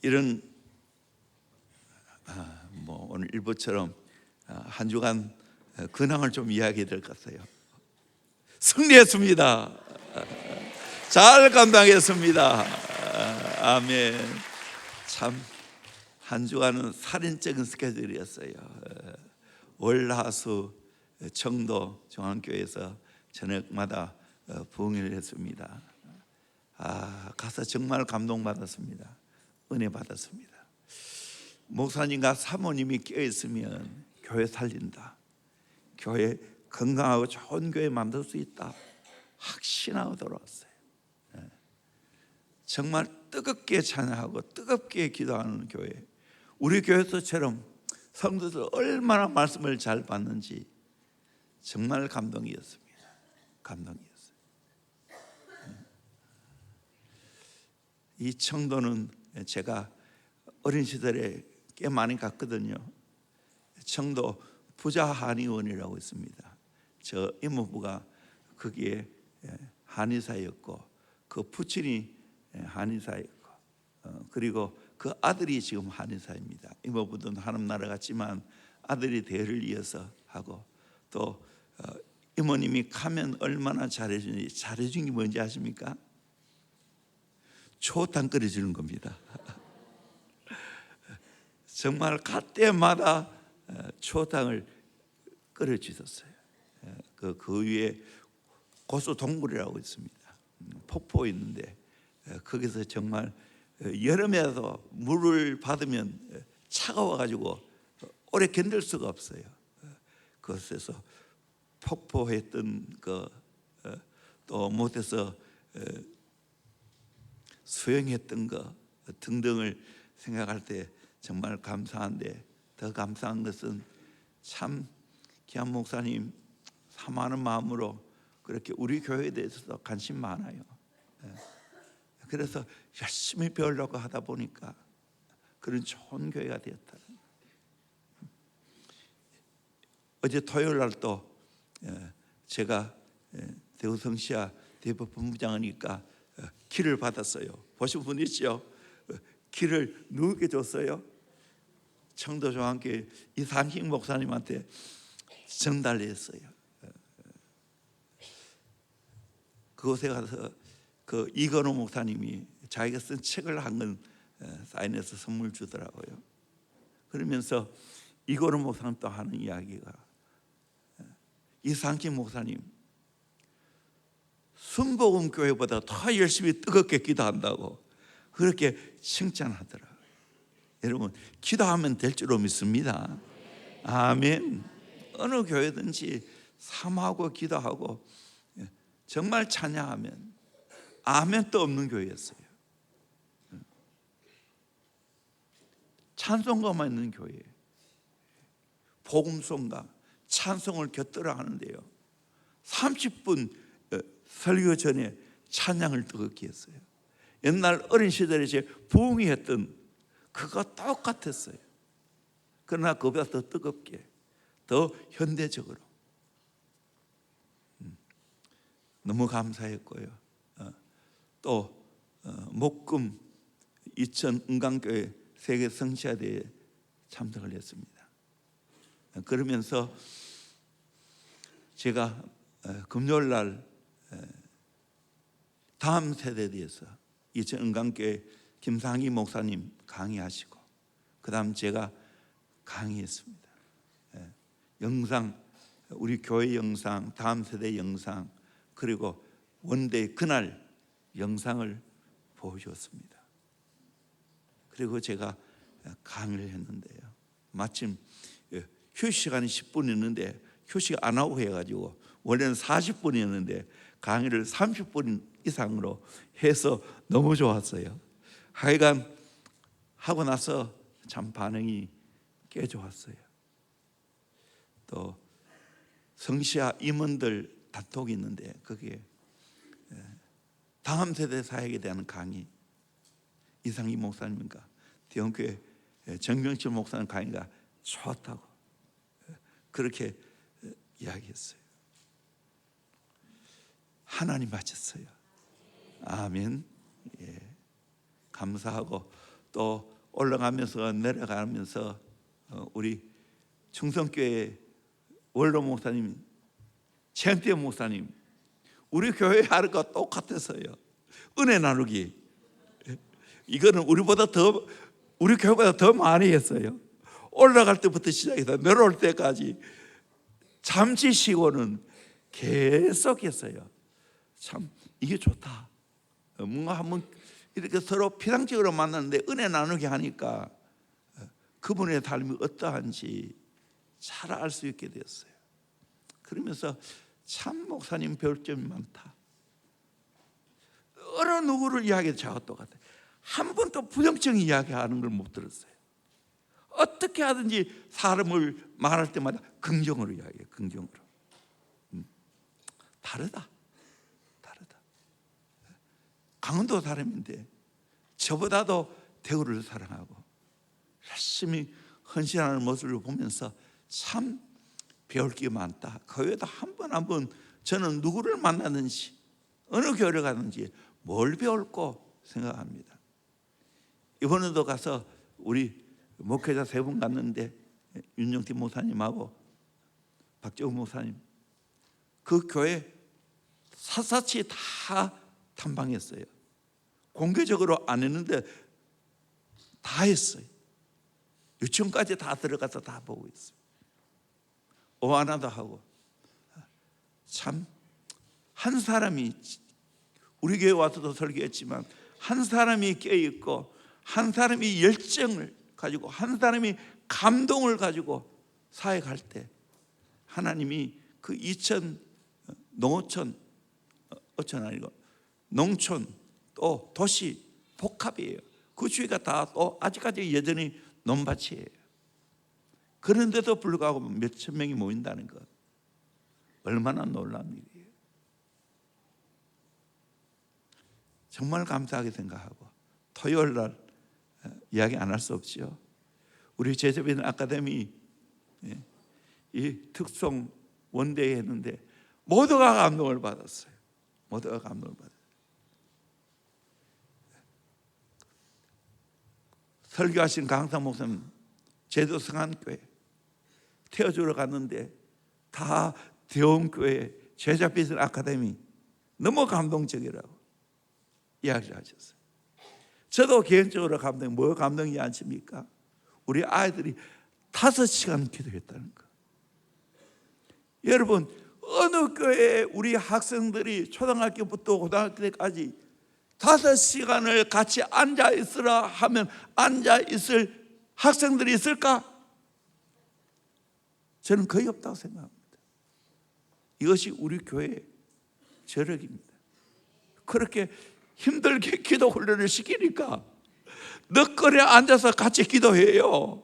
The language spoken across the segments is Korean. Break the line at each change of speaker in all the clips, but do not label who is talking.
이런 오늘 일부처럼 한 주간 근황을 좀 이야기해야 될 것 같아요. 승리했습니다. 잘 감당했습니다. 아멘. 참 한 주간은 살인적인 스케줄이었어요. 월화수 청도 중앙교회에서 저녁마다 부흥회를 했습니다. 가서 정말 감동받았습니다. 은혜 받았습니다. 목사님과 사모님이 껴있으면 교회 살린다, 교회 건강하고 좋은 교회 만들 수 있다 확신하고 돌아왔어요. 정말 뜨겁게 찬양하고 뜨겁게 기도하는 교회, 우리 교회에서처럼 성도들 얼마나 말씀을 잘 받는지 정말 감동이었습니다. 감동이었어요. 이 청도는 제가 어린 시절에 꽤 많이 갔거든요. 청도 부자한의원이라고 있습니다. 저 이모부가 거기에 한의사였고 그 부친이 한의사였고 그리고 그 아들이 지금 한의사입니다. 이모부도 하늘나라 같지만 아들이 대를 이어서 하고, 또 이모님이 가면 얼마나 잘해주는지, 잘해준 게 뭔지 아십니까? 초탕 끓여주는 겁니다. 정말 갈 때마다 초탕을 끓여주셨어요. 그 위에 고수 동굴이라고 있습니다. 폭포 있는데 거기서 정말 여름에도 물을 받으면 차가워가지고 오래 견딜 수가 없어요. 그것에서 폭포했던 또 못해서 수영했던 거 등등을 생각할 때 정말 감사한데, 더 감사한 것은 참 기한 목사님 사모하는 마음으로 그렇게 우리 교회에 대해서도 관심 많아요. 그래서 열심히 배우려고 하다 보니까 그런 좋은 교회가 되었다. 어제 토요일 날 또 제가 대구성시야 대법본부장이니까 키를 받았어요. 보신 분 있죠? 키를 누구에게 줬어요? 청도중앙교회 이상식 목사님한테 전달했어요. 그곳에 가서 그 이건호 목사님이 자기가 쓴 책을 한 권 사인해서 선물 주더라고요. 그러면서 이건호 목사님 또 하는 이야기가, 이상식 목사님 순복음교회보다 더 열심히 뜨겁게 기도한다고 그렇게 칭찬하더라고요. 여러분, 기도하면 될 줄로 믿습니다. 아멘. 어느 교회든지 사모하고 기도하고 정말 찬양하면 아멘도 없는 교회였어요. 찬송가만 있는 교회, 복음송가 찬송을 곁들여 하는데요, 30분 설교 전에 찬양을 뜨겁게 했어요. 옛날 어린 시절에 제 부흥이 했던 그거 똑같았어요. 그러나 그보다 더 뜨겁게, 더 현대적으로 너무 감사했고요. 또 목금 이천 은강교회 세계 성시화대회에 참석을 했습니다. 그러면서 제가 금요일 날 다음 세대에 대해서 이천 은강교회 김상희 목사님 강의하시고, 그 다음 제가 강의했습니다. 영상, 우리 교회 영상, 다음 세대 영상, 그리고 원데이 그날 영상을 보여주었습니다. 그리고 제가 강의를 했는데요, 마침 휴식 시간이 10분이었는데 휴식 안 하고 해가지고 원래는 40분이었는데 강의를 30분 이상으로 해서 너무 좋았어요. 하여간 하고 나서 참 반응이 꽤 좋았어요. 또 성시아 임원들 단톡이 있는데 거기에 다음 세대 사역에 대한 강의, 이상희 목사님과 대형교회 정병철 목사님 강의가 좋았다고 그렇게 이야기했어요. 하나님 맞췄어요. 아멘. 감사하고, 또 올라가면서 내려가면서 우리 충성교회 원로 목사님, 최현태 목사님, 우리 교회 하루가 똑같았어요. 은혜 나누기. 이거는 우리 교회보다 더 많이 했어요. 올라갈 때부터 시작해서 내려올 때까지 잠시 쉬고는 계속 했어요. 참 이게 좋다. 뭔가 한번 이렇게 서로 피상적으로 만났는데 은혜 나누게 하니까 그분의 삶이 어떠한지 잘 알 수 있게 되었어요. 그러면서 참 목사님 배울 점이 많다. 어느 누구를 이야기해도 저와 똑같아요. 한 번도 부정적인 이야기하는 걸 못 들었어요. 어떻게 하든지 사람을 말할 때마다 긍정으로 이야기해요. 긍정으로. 다르다. 강원도 사람인데 저보다도 대구를 사랑하고 열심히 헌신하는 모습을 보면서 참 배울 게 많다. 그 외에도 한 번 저는 누구를 만나든지 어느 교회를 가든지 뭘 배울고 생각합니다. 이번에도 가서 우리 목회자 3분 갔는데 윤영태 목사님하고 박정우 목사님 그 교회 샅샅이 다 탐방했어요. 공개적으로 안 했는데 다 했어요. 유치원까지 다 들어가서 다 보고 있어요. 오하나도 하고. 참 한 사람이 우리 교회 와서도 설교했지만 한 사람이 깨어있고 한 사람이 열정을 가지고 한 사람이 감동을 가지고 사역할 때 하나님이 그 농촌 또 도시 복합이에요. 그 주위가 다 또 아직까지 여전히 논밭이에요. 그런데도 불구하고 몇천 명이 모인다는 것 얼마나 놀라운 일이에요. 정말 감사하게 생각하고 토요일 날 이야기 안 할 수 없죠. 우리 제자비는 아카데미 이 특송 원대회 했는데 모두가 감동을 받았어요. 모두가 감동을 받았어요. 설교하신 강사 목사님 제주 성안교회 태워주러 갔는데 다 대원교회 제자비전 아카데미 너무 감동적이라고 이야기를 하셨어요. 저도 개인적으로 뭐가 감동이 않습니까? 우리 아이들이 5시간 기도했다는 거. 여러분 어느 교회에 우리 학생들이 초등학교부터 고등학교 때까지 5시간을 같이 앉아있으라 하면 앉아있을 학생들이 있을까? 저는 거의 없다고 생각합니다. 이것이 우리 교회의 저력입니다. 그렇게 힘들게 기도 훈련을 시키니까 늦거리에 앉아서 같이 기도해요.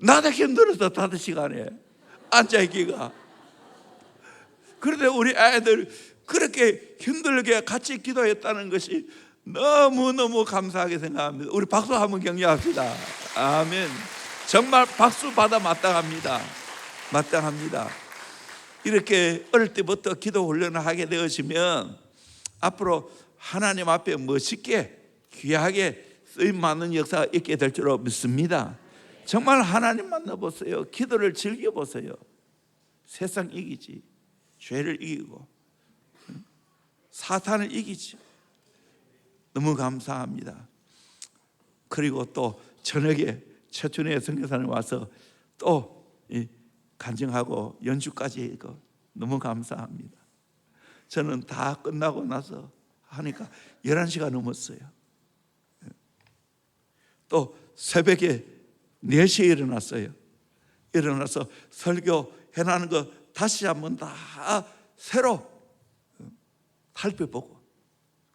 나도 힘들어서 5시간에 앉아있기가. 그런데 우리 아이들 그렇게 힘들게 같이 기도했다는 것이 너무너무 감사하게 생각합니다. 우리 박수 한번 격려합시다. 아멘. 정말 박수 받아 마땅합니다. 이렇게 어릴 때부터 기도 훈련을 하게 되어지면 앞으로 하나님 앞에 멋있게 귀하게 쓰임받는 역사가 있게 될 줄로 믿습니다. 정말 하나님 만나보세요. 기도를 즐겨보세요. 세상 이기지, 죄를 이기고 사탄을 이기지. 너무 감사합니다. 그리고 또 저녁에 최춘혜 선교사님 와서 또 간증하고 연주까지 하고 너무 감사합니다. 저는 다 끝나고 나서 하니까 11시가 넘었어요. 또 새벽에 4시에 일어났어요. 일어나서 설교 해나는 거 다시 한번 다 새로 살펴보고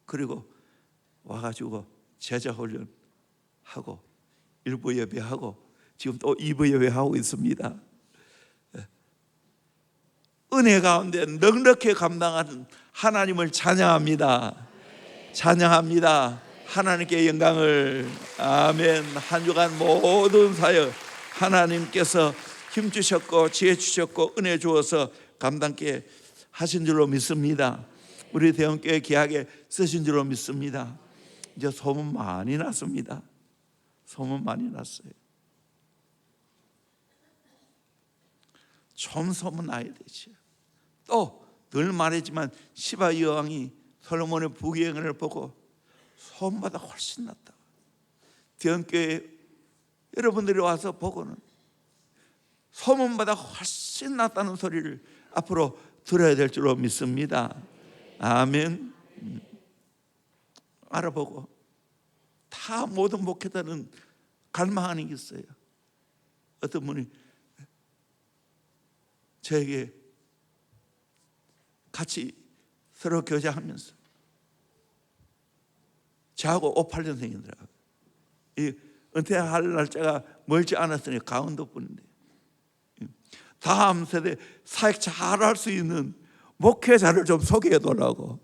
그리고 와가지고 제자 훈련하고 1부 예배하고 지금 또 2부 예배하고 있습니다. 은혜 가운데 넉넉히 감당하는 하나님을 찬양합니다. 하나님께 영광을. 아멘. 한 주간 모든 사역 하나님께서 힘 주셨고 지혜 주셨고 은혜 주어서 감당케 하신 줄로 믿습니다. 우리 대원교회 귀하게 쓰신 줄로 믿습니다. 이제 소문 많이 났습니다. 소문 많이 났어요. 좀 소문 나야 되죠. 또 늘 말했지만 시바 여왕이 솔로몬의 부귀영화를 보고 소문보다 훨씬 낫다. 대형교회 여러분들이 와서 보고는 소문보다 훨씬 낫다는 소리를 앞으로 들어야 될 줄로 믿습니다. 아멘. 알아보고 다 모든 목회자는 갈망하는 게 있어요. 어떤 분이 저에게 같이 서로 교제하면서 저하고 58년생이더라고요. 이 은퇴할 날짜가 멀지 않았으니 강원도뿐인데 다음 세대 사역 잘할 수 있는 목회자를 좀 소개해 달라고.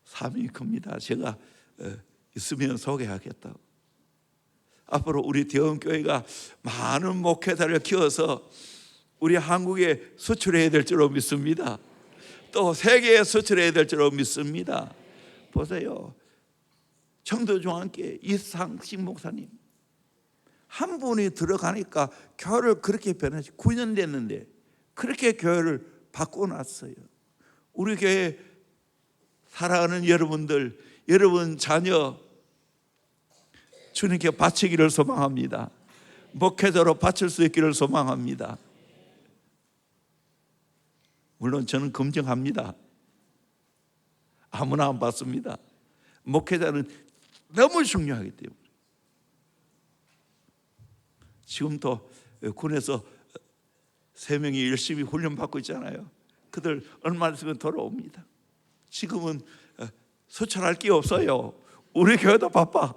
사명이 큽니다. 제가 있으면 소개하겠다고. 앞으로 우리 대원교회가 많은 목회자를 키워서 우리 한국에 수출해야 될 줄로 믿습니다. 또 세계에 수출해야 될 줄로 믿습니다. 보세요. 청도중앙교회 이상식 목사님 한 분이 들어가니까 교회를 그렇게 변했어요. 9년 됐는데 그렇게 교회를 바꿔놨어요. 우리 교회 사랑하는 여러분들, 여러분 자녀 주님께 바치기를 소망합니다. 목회자로 바칠 수 있기를 소망합니다. 물론 저는 검증합니다. 아무나 안 받습니다. 목회자는 너무 중요하기 때문에. 지금도 군에서 3명이 열심히 훈련받고 있잖아요. 그들 얼마 있으면 돌아옵니다. 지금은 수출할 게 없어요. 우리 교회도 바빠.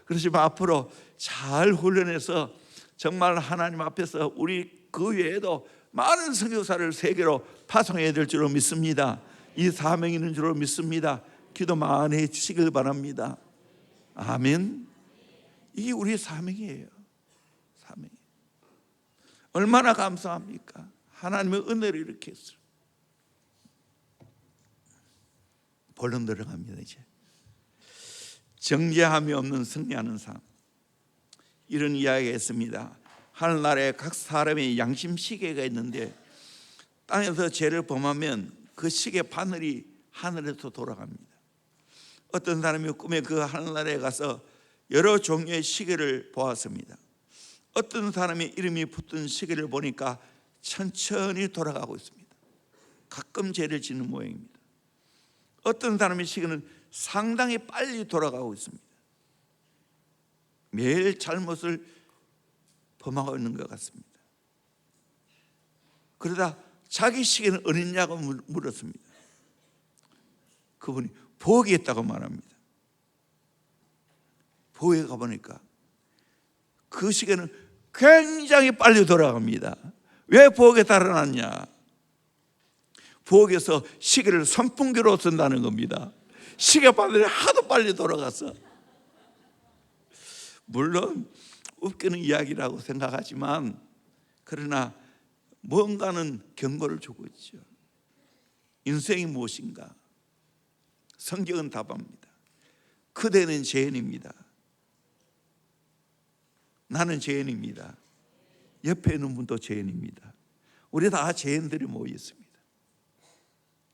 그렇지만 앞으로 잘 훈련해서 정말 하나님 앞에서 우리 그 외에도 많은 선교사를 세계로 파송해야 될 줄로 믿습니다. 이 사명이 있는 줄로 믿습니다. 기도 많이 해주시길 바랍니다. 아멘. 이게 우리의 사명이에요. 사명. 얼마나 감사합니까? 하나님의 은혜를 이렇게 했어요. 본론 들어갑니다. 이제 정죄함이 없는 승리하는 삶, 이런 이야기가 있습니다. 하늘나라에 각 사람의 양심 시계가 있는데 땅에서 죄를 범하면 그 시계 바늘이 하늘에서 돌아갑니다. 어떤 사람이 꿈에 그 하늘나라에 가서 여러 종류의 시계를 보았습니다. 어떤 사람의 이름이 붙은 시계를 보니까 천천히 돌아가고 있습니다. 가끔 죄를 짓는 모양입니다. 어떤 사람의 시계는 상당히 빨리 돌아가고 있습니다. 매일 잘못을 범하고 있는 것 같습니다. 그러다 자기 시계는 어딨냐고 물었습니다. 그분이 부엌에 있다고 말합니다. 부엌에 가보니까 그 시계는 굉장히 빨리 돌아갑니다. 왜 부엌에 달아놨냐? 부엌에서 시계를 선풍기로 쓴다는 겁니다. 시계 바늘이 하도 빨리 돌아가서. 물론 웃기는 이야기라고 생각하지만 그러나 뭔가는 경고를 주고 있죠. 인생이 무엇인가? 성경은 답합니다. 그대는 죄인입니다. 나는 죄인입니다. 옆에 있는 분도 죄인입니다. 우리 다 죄인들이 모여 있습니다.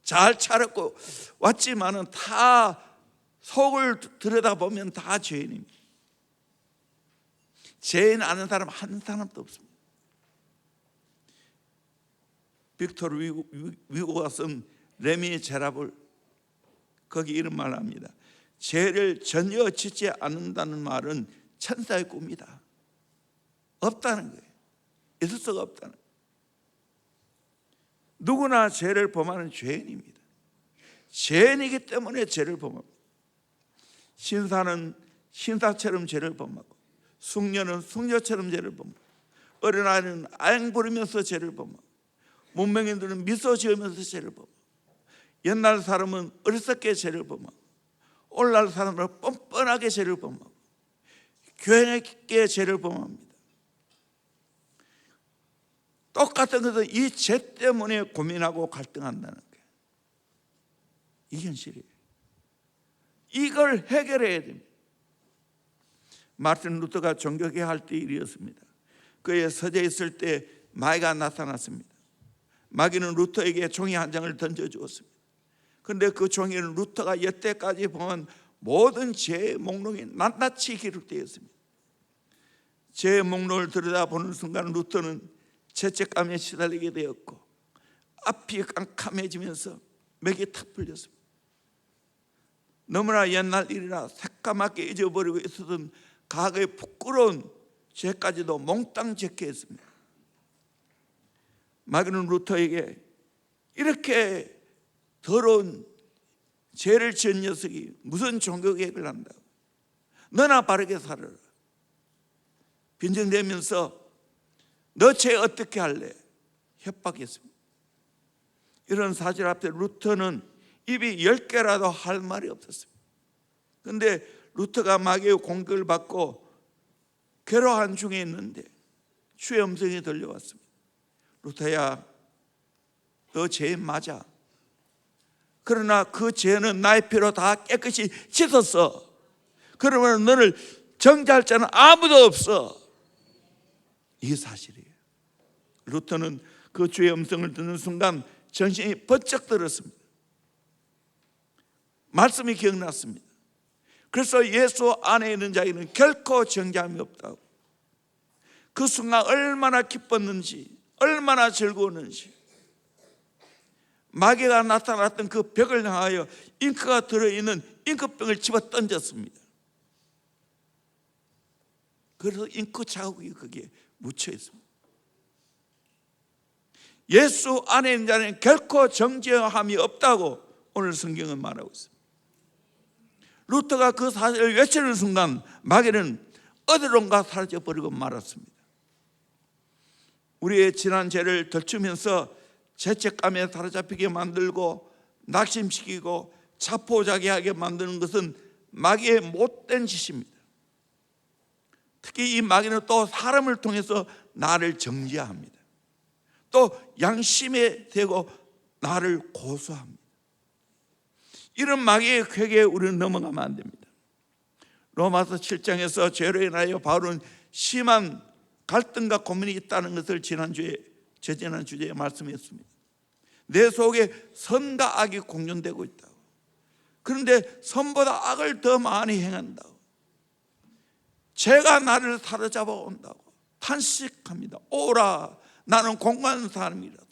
잘 차렸고 왔지만은 다 속을 들여다보면 다 죄인입니다. 죄인 아는 사람 한 사람도 없습니다. 빅토르 위고가 쓴 레미 제라블 거기 이런 말을 합니다. 죄를 전혀 짓지 않는다는 말은 천사의 꿈이다. 없다는 거예요. 있을 수가 없다는 거예요. 누구나 죄를 범하는 죄인입니다. 죄인이기 때문에 죄를 범합니다. 신사는 신사처럼 죄를 범하고 숙녀는 숙녀처럼 죄를 범하고 어린아이는 아양 부르면서 죄를 범하고 문명인들은 미소 지으면서 죄를 범하고 옛날 사람은 어리석게 죄를 범하고 오늘날 사람은 뻔뻔하게 죄를 범하고 교회 있게 죄를 범합니다. 똑같은 것은 이 죄 때문에 고민하고 갈등한다는 거예요. 이 현실이에요. 이걸 해결해야 됩니다. 마르틴 루터가 종교개혁할 때 일이었습니다. 그의 서재에 있을 때 마귀가 나타났습니다. 마귀는 루터에게 종이 한 장을 던져주었습니다. 그런데 그 종이는 루터가 여태까지 보면 모든 죄의 목록이 낱낱이 기록되어 있습니다. 죄의 목록을 들여다보는 순간 루터는 죄책감에 시달리게 되었고 앞이 깜깜해지면서 맥이 탁 풀렸습니다. 너무나 옛날 일이라 새까맣게 잊어버리고 있었던 과거의 부끄러운 죄까지도 몽땅 제껴했습니다. 마귀는 루터에게 이렇게 더러운 죄를 지은 녀석이 무슨 종교개혁을 한다고, 너나 바르게 살아라, 빈정대면서 너 죄 어떻게 할래? 협박했습니다. 이런 사실 앞에 루터는 입이 10개라도 할 말이 없었습니다. 그런데 루터가 마귀의 공격을 받고 괴로워한 중에 있는데 주의 음성이 들려왔습니다. 루터야, 너 죄 맞아. 그러나 그 죄는 나의 피로 다 깨끗이 씻었어. 그러면 너를 정죄할 자는 아무도 없어. 이게 사실이에요. 루터는 그 주의 음성을 듣는 순간 정신이 번쩍 들었습니다. 말씀이 기억났습니다. 그래서 예수 안에 있는 자에게는 결코 정죄함이 없다고. 그 순간 얼마나 기뻤는지, 얼마나 즐거웠는지. 마귀가 나타났던 그 벽을 향하여 잉크가 들어있는 잉크병을 집어 던졌습니다. 그래서 잉크 자국이 거기에 묻혀 있습니다. 예수 안에 있는 자는 결코 정죄함이 없다고 오늘 성경은 말하고 있습니다. 루터가 그 사실을 외치는 순간 마귀는 어디론가 사라져버리고 말았습니다. 우리의 지난 죄를 덜추면서 죄책감에 사로잡히게 만들고 낙심시키고 자포자기하게 만드는 것은 마귀의 못된 짓입니다. 특히 이 마귀는 또 사람을 통해서 나를 정죄합니다. 또 양심에 대고 나를 고소합니다. 이런 마귀의 쾌계에 우리는 넘어가면 안 됩니다. 로마서 7장에서 죄로 인하여 바울은 심한 갈등과 고민이 있다는 것을 지난 주제에 말씀했습니다. 내 속에 선과 악이 공존되고 있다고. 그런데 선보다 악을 더 많이 행한다고. 죄가 나를 사로잡아 온다고 탄식합니다. 오라, 나는 공고한 사람이라도.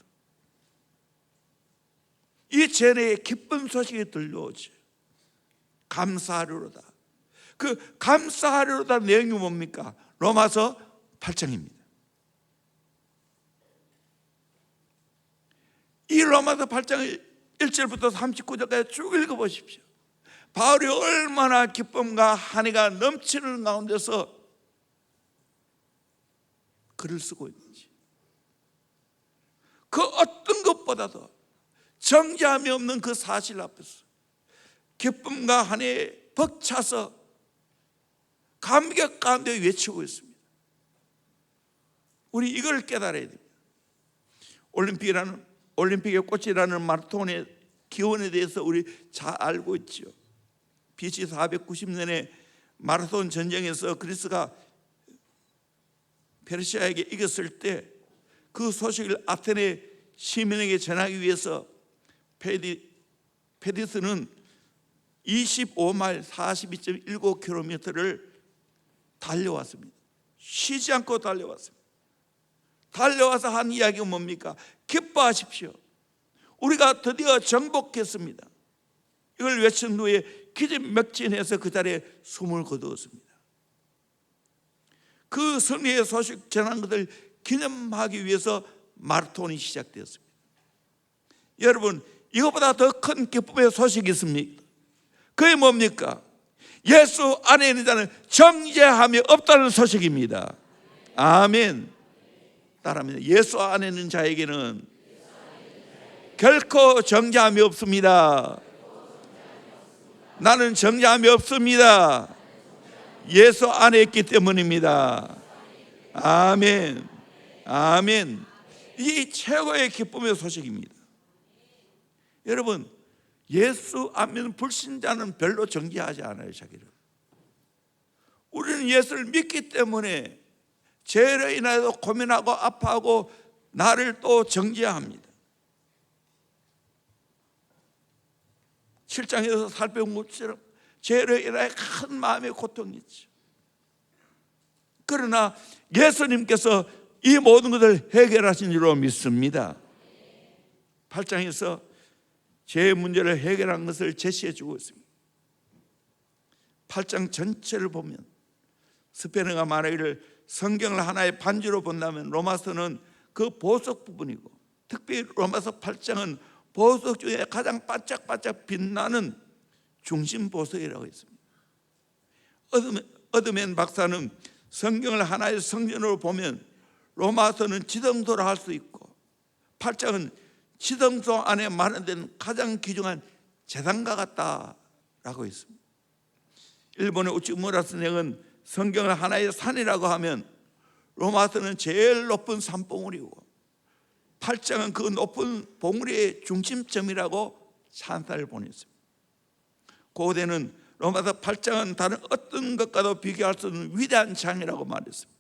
이 죄내에 기쁜 소식이 들려오지. 감사하리로다. 그 감사하리로다 내용이 뭡니까? 로마서 8장입니다. 이 로마서 8장을 1절부터 39절까지 쭉 읽어보십시오. 바울이 얼마나 기쁨과 한의가 넘치는 가운데서 글을 쓰고 있는지, 그 어떤 것보다도 정죄함이 없는 그 사실 앞에서 기쁨과 한의에 벅차서 감격 가운데 외치고 있습니다. 우리 이걸 깨달아야 됩니다. 올림픽의 꽃이라는 마라톤의 기원에 대해서 우리 잘 알고 있죠. BC 490년에 마라톤 전쟁에서 그리스가 페르시아에게 이겼을 때 그 소식을 아테네 시민에게 전하기 위해서 페디스는 25마일 42.19km를 달려왔습니다. 쉬지 않고 달려왔습니다. 달려와서 한 이야기가 뭡니까? 기뻐하십시오. 우리가 드디어 정복했습니다. 이걸 외친 후에 기진맥진해서 그 자리에 숨을 거두었습니다. 그 승리의 소식 전한 것을 기념하기 위해서 마라톤이 시작되었습니다. 여러분, 이것보다 더 큰 기쁨의 소식이 있습니까? 그게 뭡니까? 예수 안에 있는 자는 정죄함이 없다는 소식입니다. 아멘. 따라합니다. 예수 안에 있는 자에게는 결코 정죄함이 없습니다. 나는 정죄함이 없습니다. 예수 안에 있기 때문입니다. 아멘. 아멘. 이 최고의 기쁨의 소식입니다. 여러분, 예수 안 믿는 불신자는 별로 정죄하지 않아요, 자기를. 우리는 예수를 믿기 때문에 죄로 인하여 고민하고 아파하고 나를 또 정죄합니다. 7장에서 살펴본 것처럼 죄로 인하여 큰 마음의 고통이 있죠. 그러나 예수님께서 이 모든 것을 해결하신 줄로 믿습니다. 8장에서 죄의 문제를 해결한 것을 제시해 주고 있습니다. 8장 전체를 보면 스페너가 말하기를 성경을 하나의 반지로 본다면 로마서는 그 보석 부분이고, 특별히 로마서 8장은 보석 중에 가장 반짝반짝 빛나는 중심 보석이라고 했습니다. 어드맨 박사는 성경을 하나의 성전으로 보면 로마서는 지성소로 할 수 있고 8장은 지성소 안에 마련된 가장 귀중한 재단과 같다라고 했습니다. 일본의 우치무라스넥은 성경을 하나의 산이라고 하면 로마서는 제일 높은 산봉우리고 8장은 그 높은 봉우리의 중심점이라고 찬사를 보냈습니다. 고대는 로마서 8장은 다른 어떤 것과도 비교할 수 없는 위대한 장이라고 말했습니다.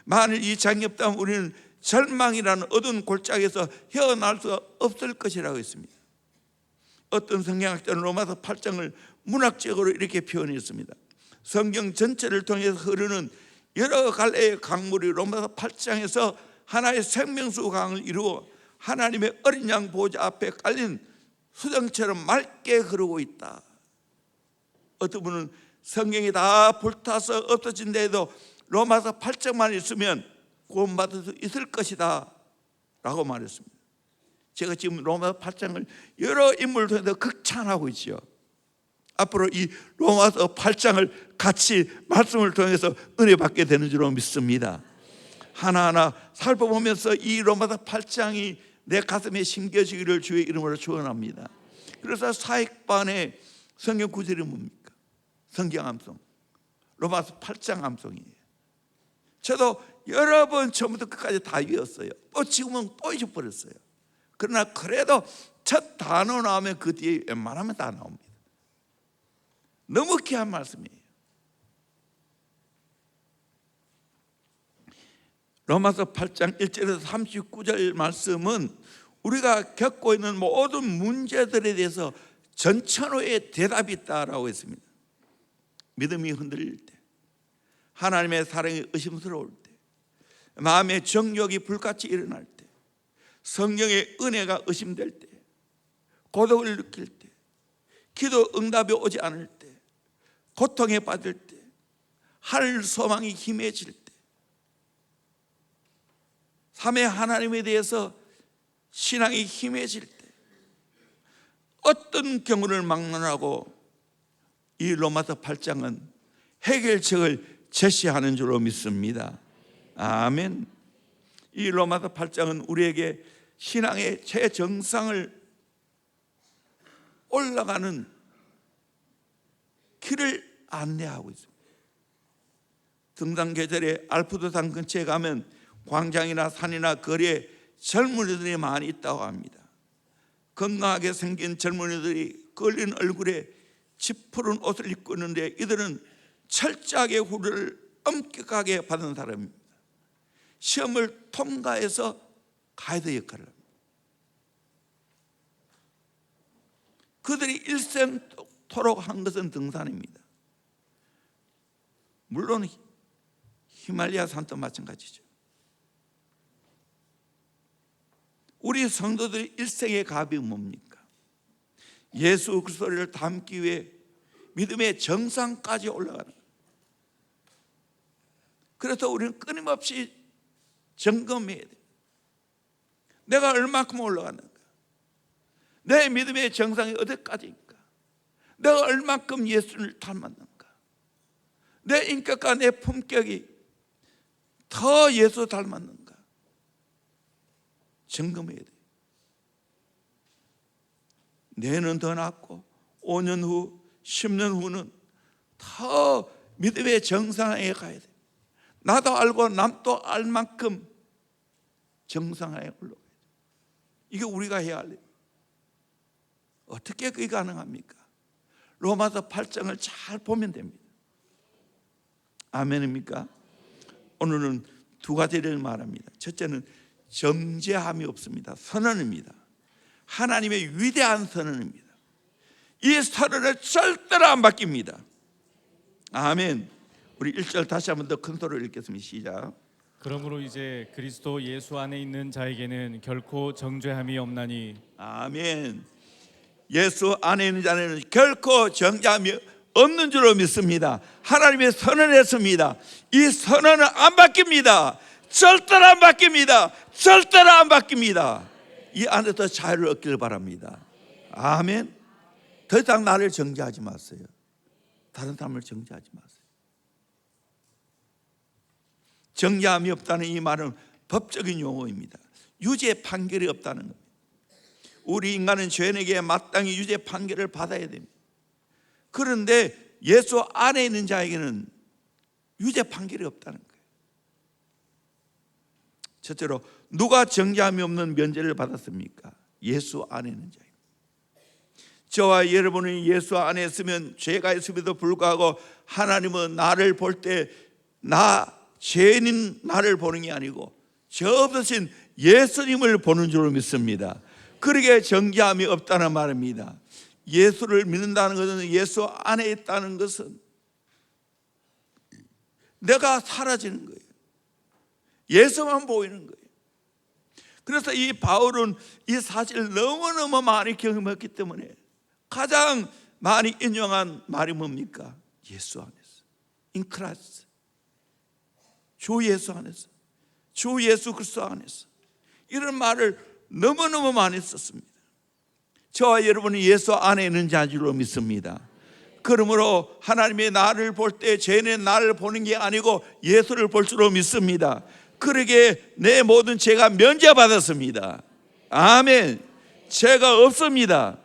만일 이 장이 없다면 우리는 절망이라는 어두운 골짜기에서 헤어날 수 없을 것이라고 했습니다. 어떤 성경학자는 로마서 8장을 문학적으로 이렇게 표현했습니다. 성경 전체를 통해서 흐르는 여러 갈래의 강물이 로마서 8장에서 하나의 생명수 강을 이루어 하나님의 어린 양 보좌 앞에 깔린 수정처럼 맑게 흐르고 있다. 어떤 분은 성경이 다 불타서 없어진 데에도 로마서 8장만 있으면 구원받을 수 있을 것이다 라고 말했습니다. 제가 지금 로마서 8장을 여러 인물을 통해서 극찬하고 있죠. 앞으로 이 로마서 8장을 같이 말씀을 통해서 은혜 받게 되는 줄로 믿습니다. 하나하나 살펴보면서 이 로마서 8장이 내 가슴에 심겨지기를 주의 이름으로 축원합니다. 그래서 사역반의 성경 구절이 뭡니까? 성경 암송, 로마서 8장 암송이에요. 저도 여러 번 처음부터 끝까지 다 외웠어요. 또 지금은 또 잊어버렸어요. 그러나 그래도 첫 단어 나오면 그 뒤에 웬만하면 다 나옵니다. 너무 귀한 말씀이에요. 로마서 8장 1절에서 39절 말씀은 우리가 겪고 있는 모든 문제들에 대해서 전천후의 대답이 있다라고 했습니다. 믿음이 흔들릴 때, 하나님의 사랑이 의심스러울 때, 마음의 정욕이 불같이 일어날 때, 성령의 은혜가 의심될 때, 고독을 느낄 때, 기도 응답이 오지 않을 때, 고통에 빠질 때, 하늘 소망이 희미해질 때, 삼위 하나님에 대해서 신앙이 희미해질 때, 어떤 경우를 막론하고 이 로마서 8장은 해결책을 제시하는 줄로 믿습니다. 아멘. 이 로마서 8장은 우리에게 신앙의 최정상을 올라가는 길을 안내하고 있습니다. 등산 계절에 알프스산 근처에 가면 광장이나 산이나 거리에 젊은이들이 많이 있다고 합니다. 건강하게 생긴 젊은이들이 걸린 얼굴에 짙푸른 옷을 입고 있는데 이들은 철저하게 후를 엄격하게 받은 사람입니다. 시험을 통과해서 가이드 역할을 합니다. 그들이 일생토록 한 것은 등산입니다. 물론 히말라야 산도 마찬가지죠. 우리 성도들의 일생의 값이 뭡니까? 예수 그리스도를 닮기 위해 믿음의 정상까지 올라가는 거예요. 그래서 우리는 끊임없이 점검해야 돼요. 내가 얼마큼 올라가는가? 내 믿음의 정상이 어디까지인가? 내가 얼마큼 예수를 닮았는가? 내 인격과 내 품격이 더 예수 닮았는가? 점검해야 돼요. 내년 더 낫고 5년 후, 10년 후는 더 믿음의 정상에 가야 돼요. 나도 알고 남도 알 만큼 정상에 올라가요. 이게 우리가 해야 할 일. 어떻게 그게 가능합니까? 로마서 8장을 잘 보면 됩니다. 아멘입니까? 오늘은 두 가지를 말합니다. 첫째는 정죄함이 없습니다. 선언입니다. 하나님의 위대한 선언입니다. 이 선언은 절대로 안 바뀝니다. 아멘. 우리 1절 다시 한번 더 큰 소리로 읽겠습니다. 시작.
그러므로 이제 그리스도 예수 안에 있는 자에게는 결코 정죄함이 없나니.
아멘. 예수 안에 있는 자는 결코 정죄함이 없는 줄로 믿습니다. 하나님의 선언했습니다. 이 선언은 안 바뀝니다. 절대로 안 바뀝니다. 절대로 안 바뀝니다. 이 안에서 자유를 얻기를 바랍니다. 아멘. 더 이상 나를 정죄하지 마세요. 다른 사람을 정죄하지 마세요. 정죄함이 없다는 이 말은 법적인 용어입니다. 유죄 판결이 없다는 겁니다. 우리 인간은 죄인에게 마땅히 유죄 판결을 받아야 됩니다. 그런데 예수 안에 있는 자에게는 유죄 판결이 없다는 거예요. 첫째로 누가 정죄함이 없는 면제를 받았습니까? 예수 안에 있는 자입니다. 저와 여러분이 예수 안에 있으면 죄가 있음에도 불구하고 하나님은 나를 볼 때 나 죄인인 나를 보는 게 아니고 죄 없으신 예수님을 보는 줄로 믿습니다. 그러게 정죄함이 없다는 말입니다. 예수를 믿는다는 것은, 예수 안에 있다는 것은 내가 사라지는 거예요. 예수만 보이는 거예요. 그래서 이 바울은 이 사실을 너무너무 많이 경험했기 때문에 가장 많이 인용한 말이 뭡니까? 예수 안에서, in Christ, 주 예수 안에서, 주 예수 그리스도 안에서, 이런 말을 너무너무 많이 썼습니다. 저와 여러분은 예수 안에 있는 자줄로 믿습니다. 그러므로 하나님이 나를 볼 때 죄는 나를 보는 게 아니고 예수를 볼 줄로 믿습니다. 그러기에 내 모든 죄가 면제받았습니다. 아멘. 죄가 없습니다.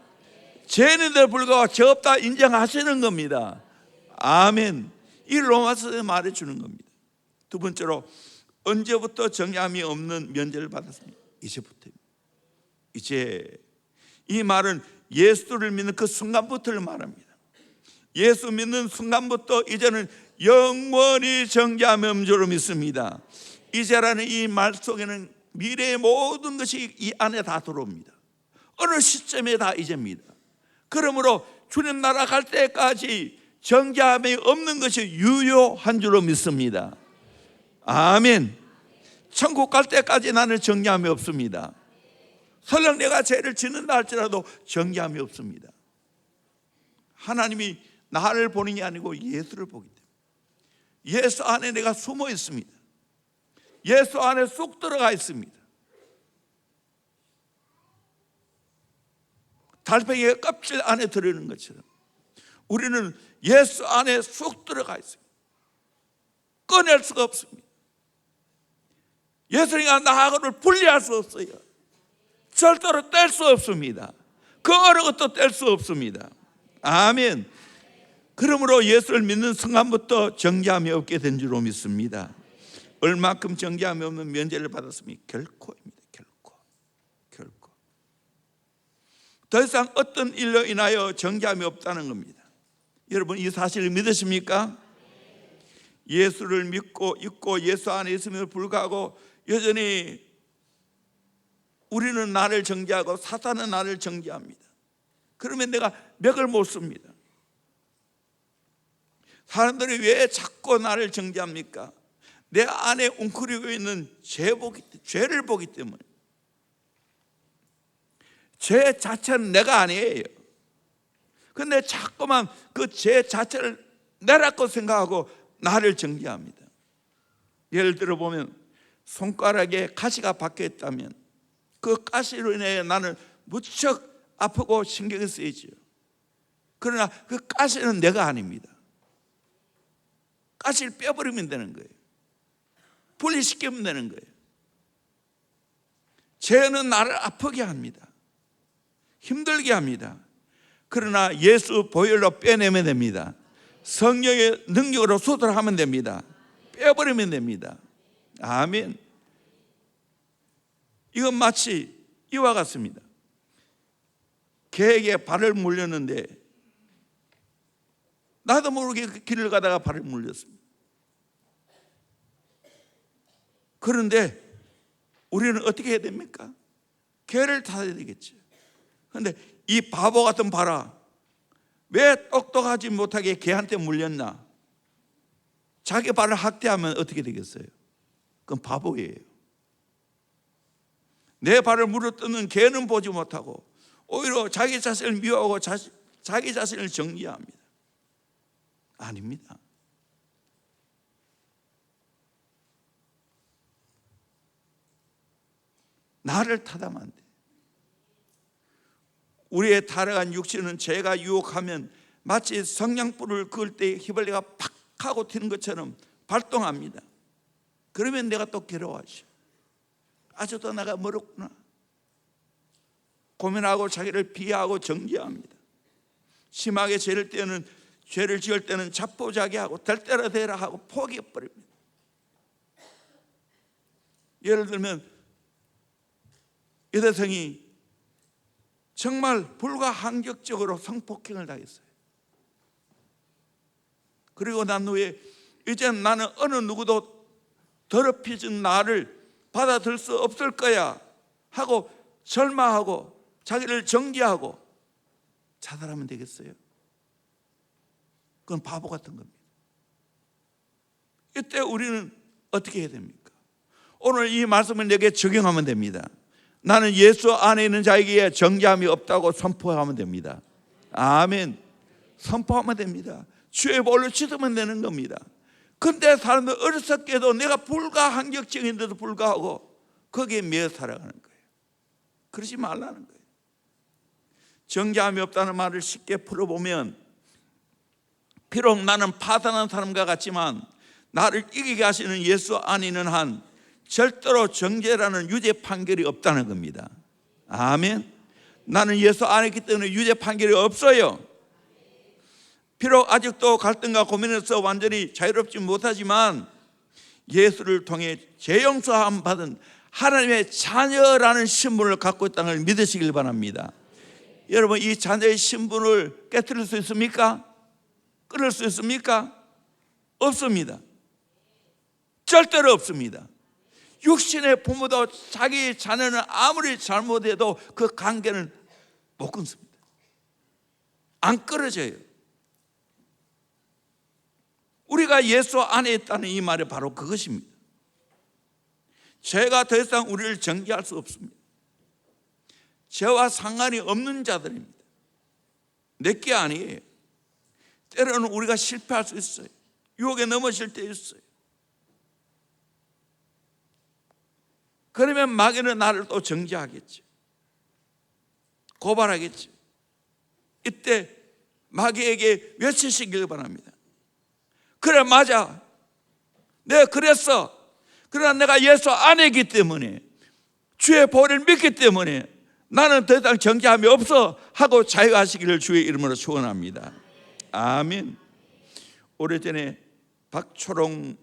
죄인들 불구하고 죄 없다 인정하시는 겁니다. 아멘. 이 로마서에 말해주는 겁니다. 두 번째로, 언제부터 정죄함이 없는 면제를 받았습니까? 이제부터입니다. 이제, 이 말은 예수를 믿는 그 순간부터를 말합니다. 예수 믿는 순간부터 이제는 영원히 정죄함이 없는 줄로 믿습니다. 이제라는 이 말 속에는 미래의 모든 것이 이 안에 다 들어옵니다. 어느 시점에 다 이제입니다. 그러므로 주님 나라 갈 때까지 정죄함이 없는 것이 유효한 줄로 믿습니다. 아멘. 천국 갈 때까지 나는 정죄함이 없습니다. 설령 내가 죄를 짓는다 할지라도 정죄함이 없습니다. 하나님이 나를 보는 게 아니고 예수를 보기 때문에 예수 안에 내가 숨어 있습니다. 예수 안에 쏙 들어가 있습니다. 달팽이가 껍질 안에 들어있는 것처럼 우리는 예수 안에 쏙 들어가 있습니다. 꺼낼 수가 없습니다. 예수님과 나하고를 분리할 수 없어요. 절대로 뗄 수 없습니다. 그 어느 것도 뗄 수 없습니다. 아멘. 그러므로 예수를 믿는 순간부터 정죄함이 없게 된 줄로 믿습니다. 얼마큼 정죄함이 없는 면제를 받았습니까? 결코입니다. 결코. 더 이상 어떤 일로 인하여 정죄함이 없다는 겁니다. 여러분, 이 사실을 믿으십니까? 예수를 믿고 있고 예수 안에 있음에도 불구하고 여전히 우리는 나를 정죄하고 사탄은 나를 정죄합니다. 그러면 내가 맥을 못 씁니다. 사람들이 왜 자꾸 나를 정죄합니까? 내 안에 웅크리고 있는 죄를 보기 때문에. 죄 자체는 내가 아니에요. 근데 자꾸만 그 죄 자체를 내라고 생각하고 나를 정죄합니다. 예를 들어 보면 손가락에 가시가 박혀 있다면 그 가시로 인해 나는 무척 아프고 신경이 쓰이죠. 그러나 그 가시는 내가 아닙니다. 가시를 빼버리면 되는 거예요. 분리시키면 되는 거예요. 죄는 나를 아프게 합니다. 힘들게 합니다. 그러나 예수 보혈로 빼내면 됩니다. 성령의 능력으로 수술하면 됩니다. 빼버리면 됩니다. 아멘. 이건 마치 이와 같습니다. 개에게 발을 물렸는데 나도 모르게 그 길을 가다가 발을 물렸습니다. 그런데 우리는 어떻게 해야 됩니까? 개를 타야 되겠죠. 그런데 이 바보 같은 봐라, 왜 똑똑하지 못하게 개한테 물렸나? 자기 발을 학대하면 어떻게 되겠어요? 그건 바보예요. 내 발을 물어뜯는 개는 보지 못하고 오히려 자기 자신을 미워하고 자기 자신을 정죄합니다. 아닙니다. 나를 타담하면 안 돼. 우리의 타락한 육신은 죄가 유혹하면 마치 성냥불을 그을 때 휘발유가 팍 하고 튀는 것처럼 발동합니다. 그러면 내가 또 괴로워하죠. 아직도 내가 멀었구나. 고민하고 자기를 비하하고 정죄합니다. 심하게 죄를 지을 때는 자포자기하고 될 대로 되라 하고 포기해버립니다. 예를 들면 여대생이 정말 불가항력적으로 성폭행을 당했어요. 그리고 난 후에 이제 나는 어느 누구도 더럽혀진 나를 받아들일 수 없을 거야 하고 절망하고 자기를 정죄하고 자살하면 되겠어요? 그건 바보 같은 겁니다. 이때 우리는 어떻게 해야 됩니까? 오늘 이 말씀을 내게 적용하면 됩니다. 나는 예수 안에 있는 자에게 정죄함이 없다고 선포하면 됩니다. 아멘. 선포하면 됩니다. 주의 볼로 씻으면 되는 겁니다. 근데 사람들 어리석게도 내가 불가항력적인데도 불구하고 거기에 매여 살아가는 거예요. 그러지 말라는 거예요. 정죄함이 없다는 말을 쉽게 풀어보면, 비록 나는 파산한 사람과 같지만 나를 이기게 하시는 예수 안에 있는 한 절대로 정죄라는 유죄 판결이 없다는 겁니다. 아멘. 나는 예수 안에 있기 때문에 유죄 판결이 없어요. 비록 아직도 갈등과 고민에서 완전히 자유롭지 못하지만 예수를 통해 죄 용서함 받은 하나님의 자녀라는 신분을 갖고 있다는 걸 믿으시길 바랍니다. 여러분, 이 자녀의 신분을 깨트릴 수 있습니까? 끊을 수 있습니까? 없습니다. 절대로 없습니다. 육신의 부모도 자기 자녀는 아무리 잘못해도 그 관계는 못 끊습니다. 안 끊어져요. 우리가 예수 안에 있다는 이 말이 바로 그것입니다. 죄가 더 이상 우리를 정죄할 수 없습니다. 죄와 상관이 없는 자들입니다. 내게 아니에요. 때로는 우리가 실패할 수 있어요. 유혹에 넘어질 때 있어요. 그러면 마귀는 나를 또 정죄하겠죠. 고발하겠죠. 이때 마귀에게 외치시길 바랍니다. 그래, 맞아. 내가 그랬어. 그러나 내가 예수 안에 있기 때문에, 주의 보혈을 믿기 때문에 나는 더 이상 정죄함이 없어 하고 자유하시기를 주의 이름으로 축원합니다. 아멘. 오래전에 박초롱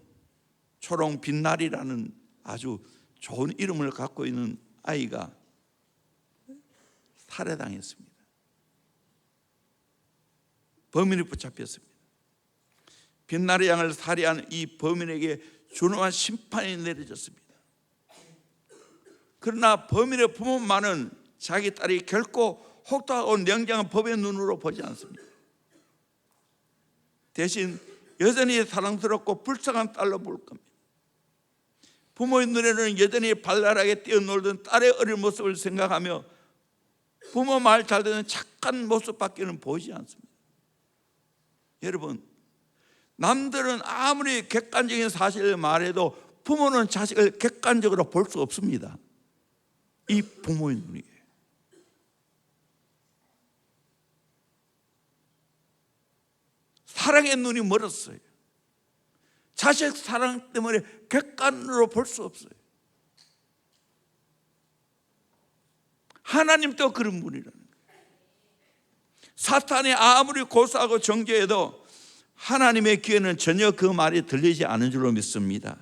빛날이라는 아주 좋은 이름을 갖고 있는 아이가 살해당했습니다. 범인이 붙잡혔습니다. 빛나리 양을 살해한 이 범인에게 준엄한 심판이 내려졌습니다. 그러나 범인의 부모만은 자기 딸이 결코 혹독하고 냉정한 법의 눈으로 보지 않습니다. 대신 여전히 사랑스럽고 불쌍한 딸로 볼 겁니다. 부모의 눈에는 여전히 발랄하게 뛰어놀던 딸의 어린 모습을 생각하며 부모 말 잘 듣는 착한 모습밖에는 보이지 않습니다. 여러분, 남들은 아무리 객관적인 사실을 말해도 부모는 자식을 객관적으로 볼 수 없습니다. 이 부모의 눈이에요. 사랑의 눈이 멀었어요. 자식 사랑 때문에 객관으로 볼 수 없어요. 하나님도 그런 분이라는 거예요. 사탄이 아무리 고소하고 정죄해도 하나님의 귀에는 전혀 그 말이 들리지 않은 줄로 믿습니다.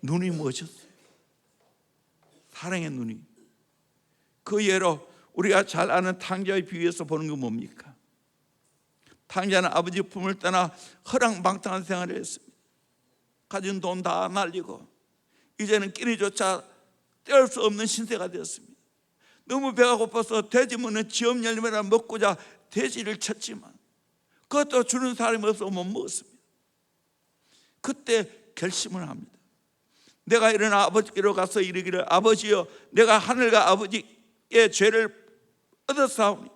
눈이 멋졌어요. 사랑의 눈이. 그 예로 우리가 잘 아는 탕자의 비유에서 보는 건 뭡니까? 탕자는 아버지 품을 떠나 허랑방탕한 생활을 했습니다. 가진 돈 다 날리고 이제는 끼니조차 떼올 수 없는 신세가 되었습니다. 너무 배가 고파서 돼지 먹는 지업 열매를 먹고자 돼지를 쳤지만 그것도 주는 사람이 없어 못 먹었습니다. 그때 결심을 합니다. 내가 일어나 아버지께로 가서 이르기를 아버지여 내가 하늘과 아버지의 죄를 얻었사오니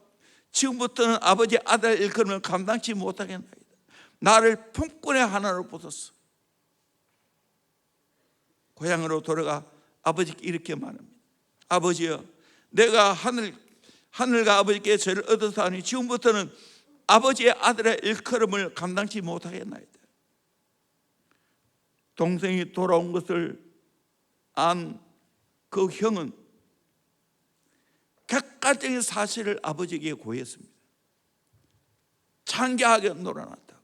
지금부터는 아버지 아들 일컬음을 감당치 못하겠나이다. 나를 품꾼의 하나로 보소서. 고향으로 돌아가 아버지께 이렇게 말합니다. 아버지여 내가 하늘과 아버지께 죄를 얻었사오니 지금부터는 아버지의 아들의 일컬음을 감당치 못하겠나이다. 동생이 돌아온 것을 안 그 형은 객관적인 사실을 아버지에게 고했습니다. 창피하게 놀아놨다고.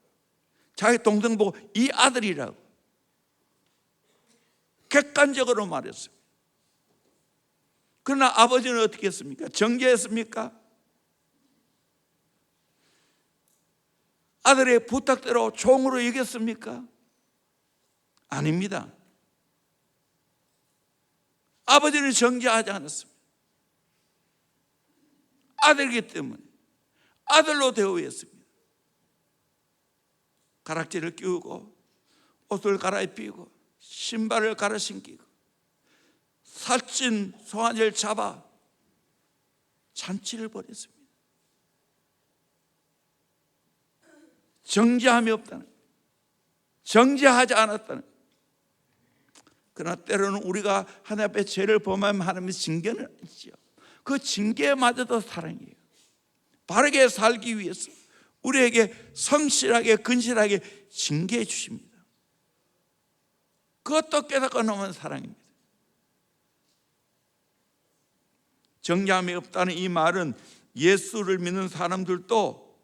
자기 동생 보고 이 아들이라고 객관적으로 말했습니다. 그러나 아버지는 어떻게 했습니까? 정죄했습니까? 아들의 부탁대로 종으로 여겼습니까? 아닙니다. 아버지는 정죄하지 않았습니다. 아들이기 때문에 아들로 대우했습니다. 가락지를 끼우고 옷을 갈아입히고 신발을 갈아 신기고 살찐 송아지를 잡아 잔치를 벌였습니다. 정죄함이 없다는 거예요. 정죄하지 않았다는 거예요. 그러나 때로는 우리가 하나님 앞에 죄를 범하면 하나님의 징계는 아니죠. 그 징계마저도 사랑이에요. 바르게 살기 위해서 우리에게 성실하게 근실하게 징계해 주십니다. 그것도 깨닫고 나면 사랑입니다. 정죄함이 없다는 이 말은 예수를 믿는 사람들도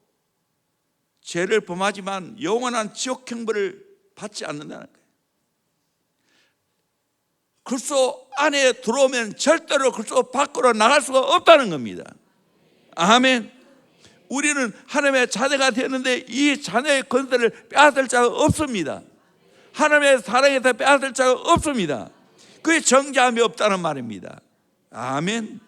죄를 범하지만 영원한 지옥 형벌을 받지 않는다는 거예요. 그리스도 안에 들어오면 절대로 그리스도 밖으로 나갈 수가 없다는 겁니다. 아멘. 우리는 하나님의 자녀가 되었는데 이 자녀의 권세를 빼앗을 자가 없습니다. 하나님의 사랑에서 빼앗을 자가 없습니다. 그게 정죄함이 없다는 말입니다. 아멘.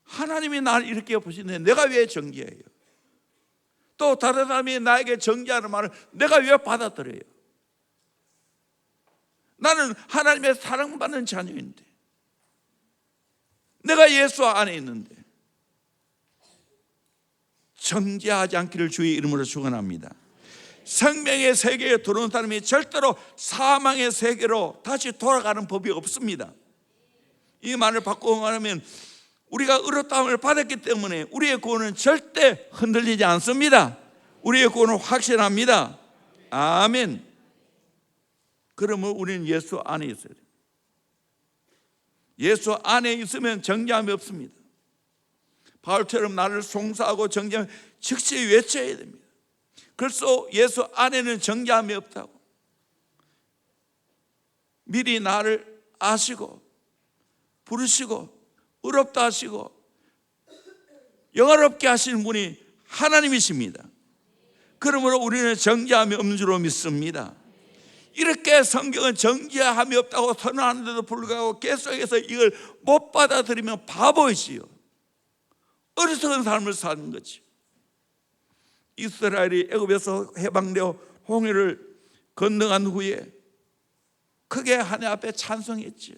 하나님이 나를 이렇게 보시는데 내가 왜 정죄해요? 또 다른 사람이 나에게 정죄하는 말을 내가 왜 받아들여요? 나는 하나님의 사랑받는 자녀인데, 내가 예수 안에 있는데 정죄하지 않기를 주의 이름으로 축원합니다. 생명의 세계에 들어온 사람이 절대로 사망의 세계로 다시 돌아가는 법이 없습니다. 이 말을 바꾸고 말하면 우리가 의롭다함을 받았기 때문에 우리의 구원은 절대 흔들리지 않습니다. 우리의 구원은 확실합니다. 아멘. 그러면 우리는 예수 안에 있어야 돼요. 예수 안에 있으면 정죄함이 없습니다. 바울처럼 나를 송사하고 정죄하면 즉시 외쳐야 됩니다. 그래서 예수 안에는 정죄함이 없다고. 미리 나를 아시고 부르시고 의롭다 하시고 영화롭게 하시는 분이 하나님이십니다. 그러므로 우리는 정죄함이 없는 줄로 믿습니다. 이렇게 성경은 정죄함이 없다고 선언하는데도 불구하고 계속해서 이걸 못 받아들이면 바보이지요. 어리석은 삶을 사는 거지. 이스라엘이 애굽에서 해방되어 홍해를 건너간 후에 크게 하나님 앞에 찬송했지요.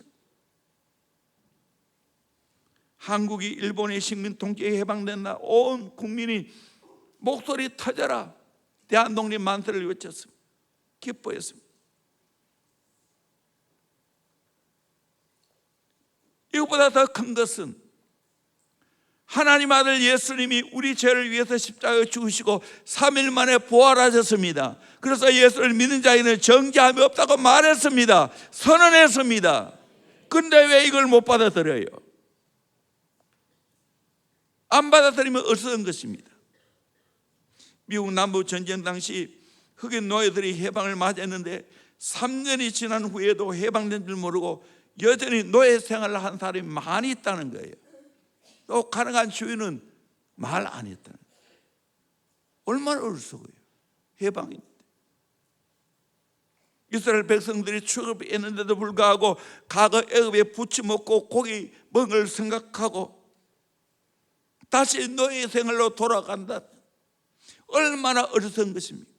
한국이 일본의 식민 통치에 해방된 날 온 국민이 목소리 터져라 대한독립 만세를 외쳤습니다. 기뻐했습니다. 이것보다 더 큰 것은 하나님 아들 예수님이 우리 죄를 위해서 십자가에 죽으시고 3일 만에 부활하셨습니다. 그래서 예수를 믿는 자에게는 정죄함이 없다고 말했습니다. 선언했습니다. 그런데 왜 이걸 못 받아들여요? 안 받아들이면 어리석은 것입니다. 미국 남부 전쟁 당시 흑인 노예들이 해방을 맞이했는데 3년이 지난 후에도 해방된 줄 모르고 여전히 노예 생활을 한 사람이 많이 있다는 거예요. 또 가능한 주인은 말 안 했다는 거예요. 얼마나 어리석어요. 해방입니다. 이스라엘 백성들이 출애굽했는데도 불구하고 과거 애굽에 부치 먹고 고기 먹을 생각하고 다시 노예 생활로 돌아간다. 얼마나 어리석은 것입니까?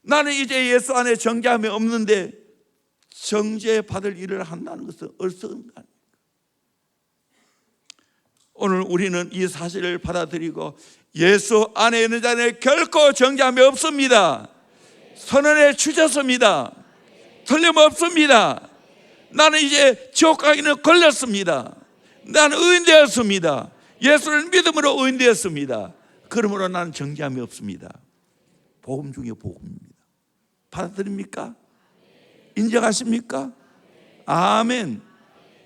나는 이제 예수 안에 정죄함이 없는데 정죄받을 일을 한다는 것은 어리석은 거 아닙니까? 오늘 우리는 이 사실을 받아들이고 예수 안에 있는 자는 결코 정죄함이 없습니다. 선언에 주셨습니다. 틀림없습니다. 나는 이제 지옥 가기는 걸렸습니다. 나는 의인되었습니다. 예수를 믿음으로 의인되었습니다. 그러므로 나는 정죄함이 없습니다. 복음 중에 복음입니다. 받아들입니까? 인정하십니까? 아멘.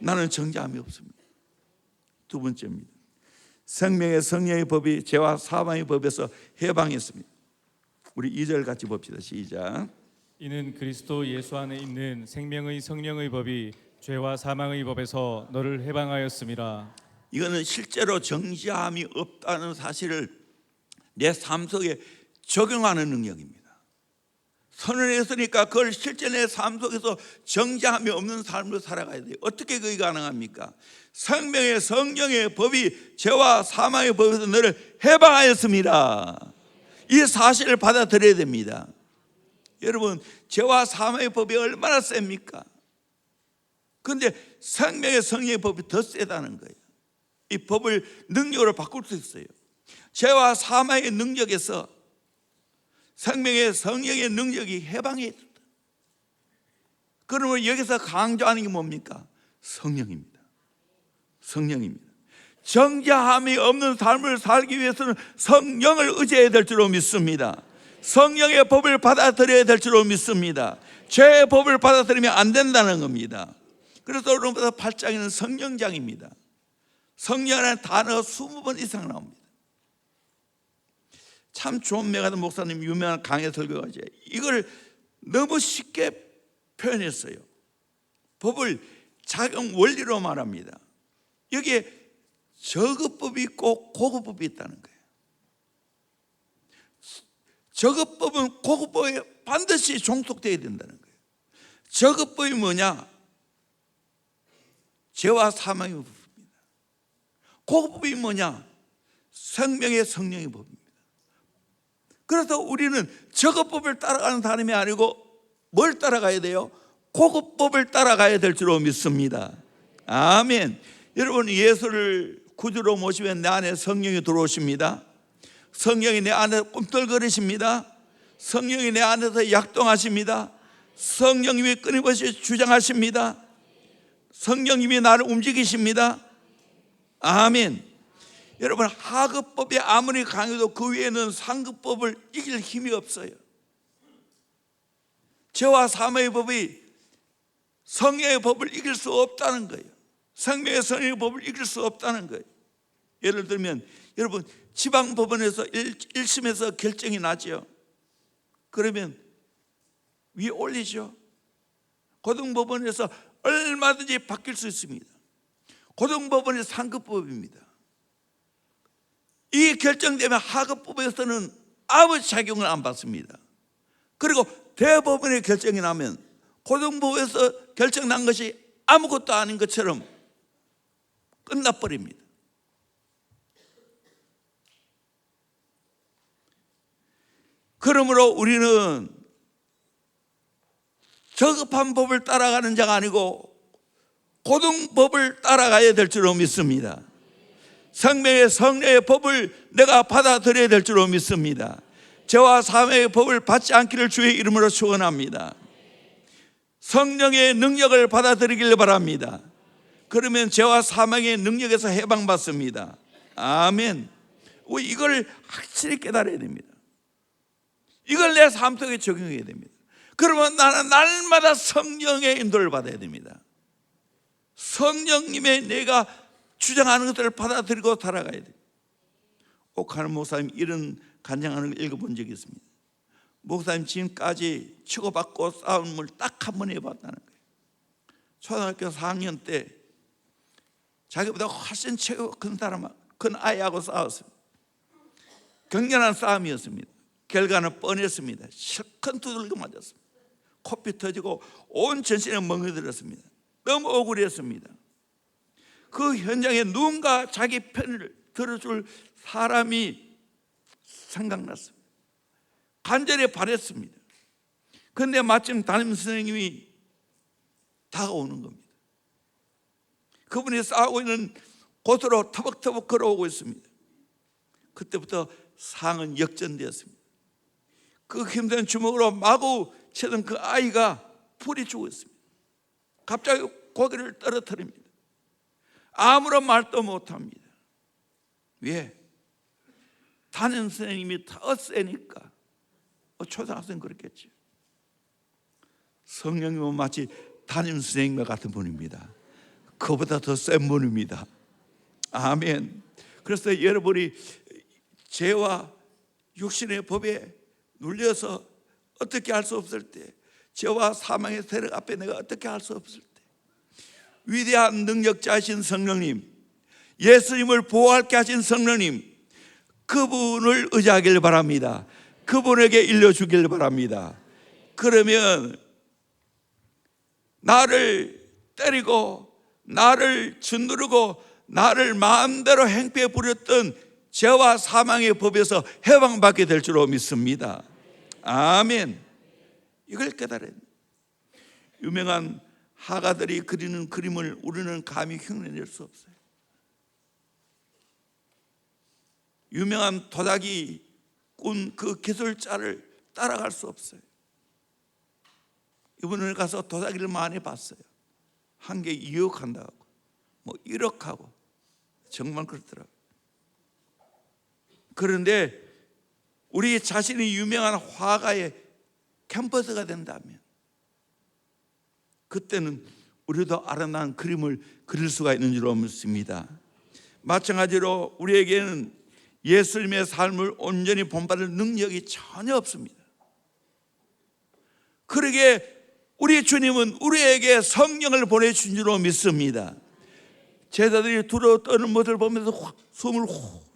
나는 정죄함이 없습니다. 두 번째입니다. 생명의 성령의 법이 죄와 사망의 법에서 해방했습니다. 우리 2절 같이 봅시다. 시작.
이는 그리스도 예수 안에 있는 생명의 성령의 법이 죄와 사망의 법에서 너를 해방하였음이라. 이거는
실제로 정죄함이 없다는 사실을 내 삶 속에 적용하는 능력입니다. 선언했으니까 그걸 실제 내 삶 속에서 정죄함이 없는 삶을 살아가야 돼요. 어떻게 그게 가능합니까? 생명의 성령의 법이 죄와 사망의 법에서 너를 해방하였습니다. 이 사실을 받아들여야 됩니다. 여러분, 죄와 사망의 법이 얼마나 셉니까? 그런데 생명의 성령의 법이 더 세다는 거예요. 이 법을 능력으로 바꿀 수 있어요. 죄와 사망의 능력에서 생명의 성령의 능력이 해방해 있다. 그러면 여기서 강조하는 게 뭡니까? 성령입니다. 성령입니다. 정죄함이 없는 삶을 살기 위해서는 성령을 의지해야 될 줄로 믿습니다. 성령의 법을 받아들여야 될 줄로 믿습니다. 죄의 법을 받아들이면 안 된다는 겁니다. 그래서 로마서 8장에는 성령장입니다. 성령이라는 단어가 20번 이상 나옵니다. 참 존 메가든 목사님 유명한 강해 설교가 이걸 너무 쉽게 표현했어요. 법을 작용 원리로 말합니다. 여기에 저급법이 있고 고급법이 있다는 거예요. 저급법은 고급법에 반드시 종속되어야 된다는 거예요. 저급법이 뭐냐? 죄와 사망의 법입니다. 고급법이 뭐냐? 생명의 성령의 법입니다. 그래서 우리는 저급법을 따라가는 사람이 아니고 뭘 따라가야 돼요? 고급법을 따라가야 될 줄로 믿습니다. 아멘. 여러분, 예수를 구주로 모시면 내 안에 성령이 들어오십니다. 성령이 내 안에서 꿈틀거리십니다. 성령이 내 안에서 약동하십니다. 성령님이 끊임없이 주장하십니다. 성령님이 나를 움직이십니다. 아멘. 여러분, 하급법이 아무리 강해도 그 위에는 상급법을 이길 힘이 없어요. 죄와 사망의 법이 성령의 법을 이길 수 없다는 거예요. 생명의 성령의 법을 이길 수 없다는 거예요. 예를 들면 여러분, 지방법원에서 1심에서 결정이 나죠. 그러면 위에 올리죠. 고등법원에서 얼마든지 바뀔 수 있습니다. 고등법원이 상급법입니다. 이 결정되면 하급법에서는 아무 작용을 안 받습니다. 그리고 대법원의 결정이 나면 고등법에서 결정난 것이 아무것도 아닌 것처럼 끝나버립니다. 그러므로 우리는 저급한 법을 따라가는 자가 아니고 고등법을 따라가야 될 줄로 믿습니다. 생명의 성령의 법을 내가 받아들여야 될 줄로 믿습니다. 죄와 사망의 법을 받지 않기를 주의 이름으로 축원합니다. 성령의 능력을 받아들이길 바랍니다. 그러면 죄와 사망의 능력에서 해방받습니다. 아멘. 이걸 확실히 깨달아야 됩니다. 이걸 내 삶 속에 적용해야 됩니다. 그러면 나는 날마다 성령의 인도를 받아야 됩니다. 성령님의 내가 주장하는 것들을 받아들이고 살아가야 돼요. 옥하는 목사님 이런 간증하는 걸 읽어본 적이 있습니다. 목사님 지금까지 치고받고 싸움을 딱 한 번 해봤다는 거예요. 초등학교 4학년 때 자기보다 훨씬 체구가 큰 아이하고 싸웠습니다. 격렬한 싸움이었습니다. 결과는 뻔했습니다. 실컷 두들겨 맞았습니다. 코피 터지고 온 전신에 멍해들었습니다. 너무 억울했습니다. 그 현장에 누군가 자기 편을 들어줄 사람이 생각났습니다. 간절히 바랬습니다. 그런데 마침 담임 선생님이 다가오는 겁니다. 그분이 싸우고 있는 곳으로 터벅터벅 걸어오고 있습니다. 그때부터 상은 역전되었습니다. 그 힘든 주먹으로 마구 치던 그 아이가 불이 죽었습니다. 갑자기 고개를 떨어뜨립니다. 아무런 말도 못합니다. 왜? 담임 선생님이 더 세니까. 초등학생 그렇겠죠. 성령님은 마치 담임 선생님과 같은 분입니다. 그보다 더 센 분입니다. 아멘. 그래서 여러분이 죄와 육신의 법에 눌려서 어떻게 할 수 없을 때, 죄와 사망의 세력 앞에 내가 어떻게 할 수 없을 때, 위대한 능력자이신 성령님, 예수님을 보호할게 하신 성령님, 그분을 의지하길 바랍니다. 그분에게 일려주길 바랍니다. 그러면 나를 때리고 나를 짓누르고 나를 마음대로 행패 부렸던 죄와 사망의 법에서 해방받게 될 줄로 믿습니다. 아멘. 이걸 깨달아야 됩니다. 유명한 화가들이 그리는 그림을 우리는 감히 흉내낼 수 없어요. 유명한 도자기 꾼 그 기술자를 따라갈 수 없어요. 이번에 가서 도자기를 많이 봤어요. 한 개 2억 한다고, 뭐 1억 하고, 정말 그렇더라고요. 그런데 우리 자신이 유명한 화가의 캠퍼스가 된다면, 그때는 우리도 아름다운 그림을 그릴 수가 있는 줄로 믿습니다. 마찬가지로 우리에게는 예수님의 삶을 온전히 본받을 능력이 전혀 없습니다. 그러기에 우리 주님은 우리에게 성령을 보내주신 줄로 믿습니다. 제자들이 두려워 떠는 모습을 보면서 숨을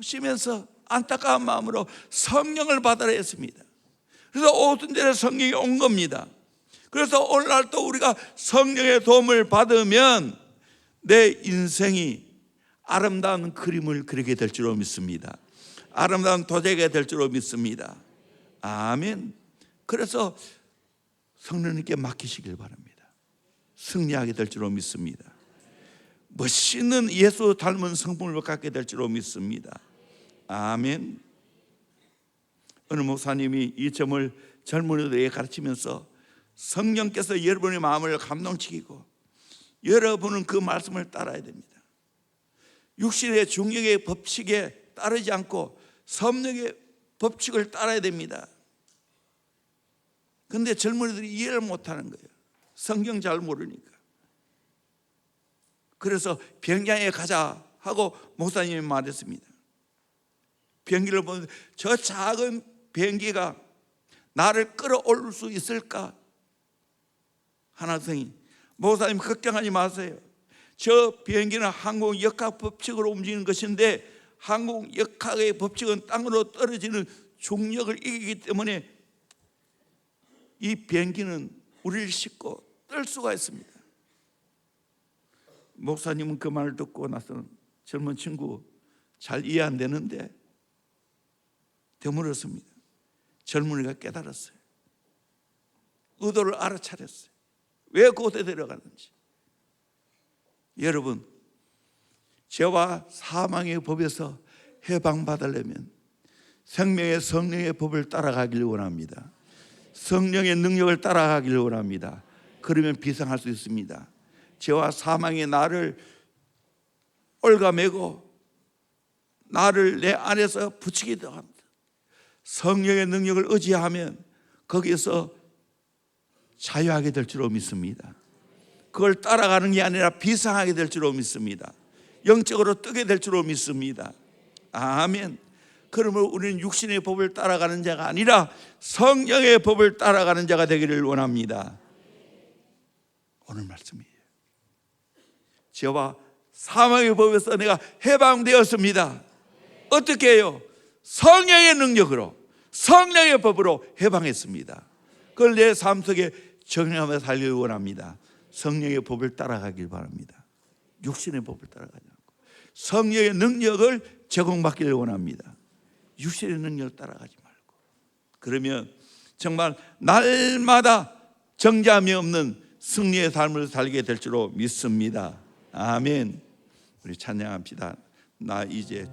쉬면서 안타까운 마음으로 성령을 받으라 했습니다. 그래서 오순 전에 성령이 온 겁니다. 그래서 오늘날 또 우리가 성령의 도움을 받으면 내 인생이 아름다운 그림을 그리게 될 줄로 믿습니다. 아름다운 도자기가 될 줄로 믿습니다. 아멘. 그래서 성령님께 맡기시길 바랍니다. 승리하게 될 줄로 믿습니다. 멋있는 예수 닮은 성품을 갖게 될 줄로 믿습니다. 아멘. 어느 목사님이 이 점을 젊은이들에게 가르치면서 성령께서 여러분의 마음을 감동시키고 여러분은 그 말씀을 따라야 됩니다. 육신의 중력의 법칙에 따르지 않고 성령의 법칙을 따라야 됩니다. 그런데 젊은이들이 이해를 못하는 거예요. 성경 잘 모르니까. 그래서 비행장에 가자 하고 목사님이 말했습니다. 비행기를 보면서 저 작은 비행기가 나를 끌어올릴 수 있을까? 하나 선생님, 목사님 걱정하지 마세요. 저 비행기는 항공 역학 법칙으로 움직이는 것인데 항공 역학의 법칙은 땅으로 떨어지는 중력을 이기기 때문에 이 비행기는 우리를 싣고 뜰 수가 있습니다. 목사님은 그 말을 듣고 나서는 젊은 친구 잘 이해 안 되는데 되물었습니다. 젊은이가 깨달았어요. 의도를 알아차렸어요. 왜 그곳에 데려가는지. 여러분, 죄와 사망의 법에서 해방받으려면 생명의 성령의 법을 따라가기를 원합니다. 성령의 능력을 따라가기를 원합니다. 그러면 비상할 수 있습니다. 죄와 사망이 나를 올가매고 나를 내 안에서 붙이기도 합니다. 성령의 능력을 의지하면 거기에서 자유하게 될 줄로 믿습니다. 그걸 따라가는 게 아니라 비상하게 될 줄로 믿습니다. 영적으로 뜨게 될 줄로 믿습니다. 아멘. 그러면 우리는 육신의 법을 따라가는 자가 아니라 성령의 법을 따라가는 자가 되기를 원합니다. 오늘 말씀이에요. 죄와 사망의 법에서 내가 해방되었습니다. 어떻게 해요? 성령의 능력으로, 성령의 법으로 해방했습니다. 그걸 내 삶 속에 적용하며 살기를 원합니다. 성령의 법을 따라가길 바랍니다. 육신의 법을 따라가지 않고 성령의 능력을 제공받기를 원합니다. 육신의 능력을 따라가지 말고. 그러면 정말 날마다 정죄함이 없는 승리의 삶을 살게 될 줄로 믿습니다. 아멘. 우리 찬양합시다. 나 이제